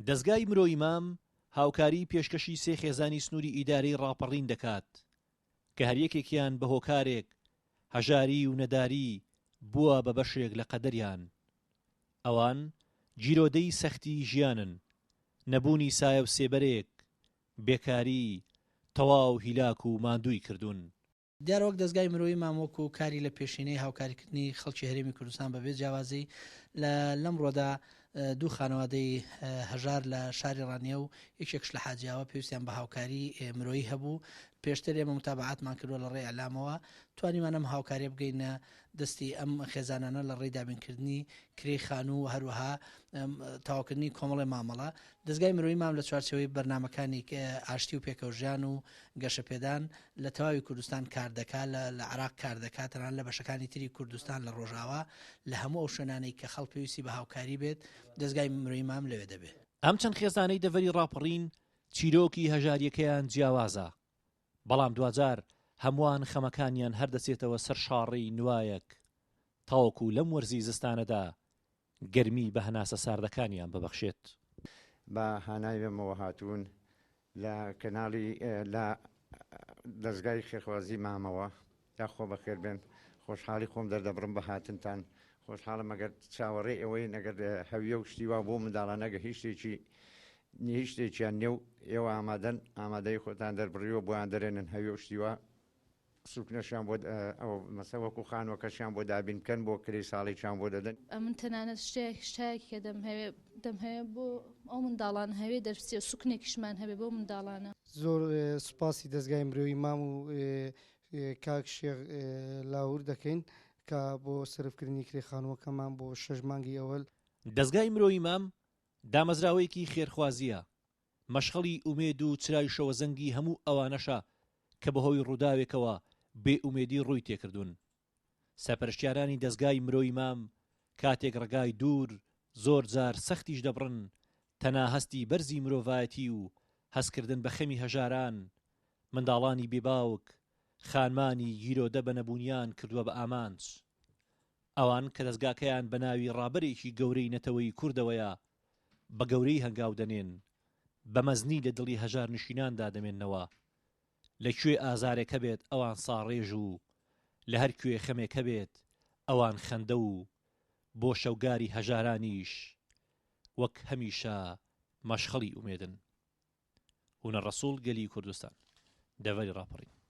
دەزگای مرۆی مام هاوکاری پێشکەشی سێ خێزانی سنووری ئیدارەی ڕاپەڕین دەکات کە هەر یەکێکیان بە هۆکارێک هەژاری و نەداری بووە بە بەشێک لە قەدەریان. ئەوان جیرۆدەی سەختی ژیانن، نەبوونی سایە و سێبەرێک، بێکاری، تەواو هیلاک و ماندووی کردوون. دیارە وەک دەستگای مرۆیی مامۆک و کاری لە پێشینەی هاوکاریکردنی خەڵکی هەرێمی کوردستان بەبێ جیاوازی لەم ڕۆدا دوو خانەوادەی هەژار لە شاری ڕانیە و یەکێکش لە حاجیاوە پێویستیان بە هاوکاری مرۆیی هەبوو. پێشتر ئێمە متابعاتمان کردووە لە ڕێی ئەلامەوە توانیمان ئەم هاوکاریە بگەینە دەستی ئەم خێزانانە لە ڕێی دابینکردنی کرێی خانوو و هەروەها تاواکردنی کۆمەڵی مامەڵە. دەستگای مرۆیی مام لە چوارچەوەی بەرنامەکانی ئاشتی و پێکەوژیان و گەشەپێدان لە تەواوی کوردستان کار دەکات، لە عێراق کار دەکات، تەنانەت لە بەشەکانی تری کوردستان لە ڕۆژاوا لە هەموو ئەو شوێنانەی کە خەڵک پێویستی بە هاوکاری بێت دەستگای مرۆیی مام لەوێ دەبێت. ئەم چەند خێزانەی دەڤەری ڕاپەڕین چیرۆکی هەژاریەکەیان جیاوازە، بەڵام دوجار هەمووان خەمەکانیان هەردەچێتەوە سەر شاڕی نوایەک تاوەکو لەم وەرزی زستانەدا گەرمی بە هەناسە ساردەکانیان ببەخشێت. بە هانای بێمەوە هاتوون لە کەناڵی لە دەستگای خێرخوازی مامەوە یا خۆ بەخێر بێن. خۆشحاڵی خۆم دەردەبڕم بە هاتنتان. خۆشحاڵم ئەگەر چاوەڕێ ئەوەی نەگەر هەویە و شتیوا بۆ منداڵانەگە هیچ شتێکیان نێو ئێوە ئامادەی خۆتان دەربڕیوە بۆیان دەرێنن هەویە و شتیوا سوکنەشیان بۆ ئەو مەسەوەکو خانوەکەشیان بۆ دابین بکەن بۆ کرێی ساڵێکیان بۆ دەدەن. من تەنانەت شتێکی کە دەم هەیە بۆ ئەو منداڵان هەوێ دەرسێ سوکنێکیشمان هەبێ بۆ منداڵانە. زۆر سوپاسی دەستگای مرۆیی مام و کاک شێخ لاوور دەکەین کە بۆ سەرفکردنی کرێی خانووەکەمان بۆ 6 مانگی ئەوەل. دەستگای مرۆیی مام دامەزراوەیەکی خێرخوازیە، مەشغەڵی ئومێد و چرای شەوەزەنگی هەموو ئەوانەشە کە بەهۆی ڕووداوێکەوە بێئومێدی ڕووی تێکردوون. سەرپەرشتیارانی دەستگای مرۆیی مام کاتێک ڕگای دوور زۆر جار سەختیش دەبڕن، تەنها هەستی بەرزی مرۆڤایەتی و هەستکردن بە خەمی هەژاران، منداڵانی بێباوک، خانمانی گیرۆدە بە نەبوونیان کردووە بە ئامانج. ئەوان کە دەستگاکەیان بە ناوی ڕابەرێکی گەورەی نەتەوەی کوردەوەیە بە گەورەی هەنگاو دەنێن، بە مەزنی لە دڵی هەژار نشیناندا دەمێننەوە. لەکوێ ئازارێکە بێت ئەوان ساڕێژ و لە هەر کوێ خەمێکە بێت ئەوان خەندە و بۆ شەوگاری هەژارانیش وەک هەمیشە مەشغەڵی ئومێدن. هونەر ڕەسوڵ گەلی کوردستان دەڤەری ڕاپەڕین.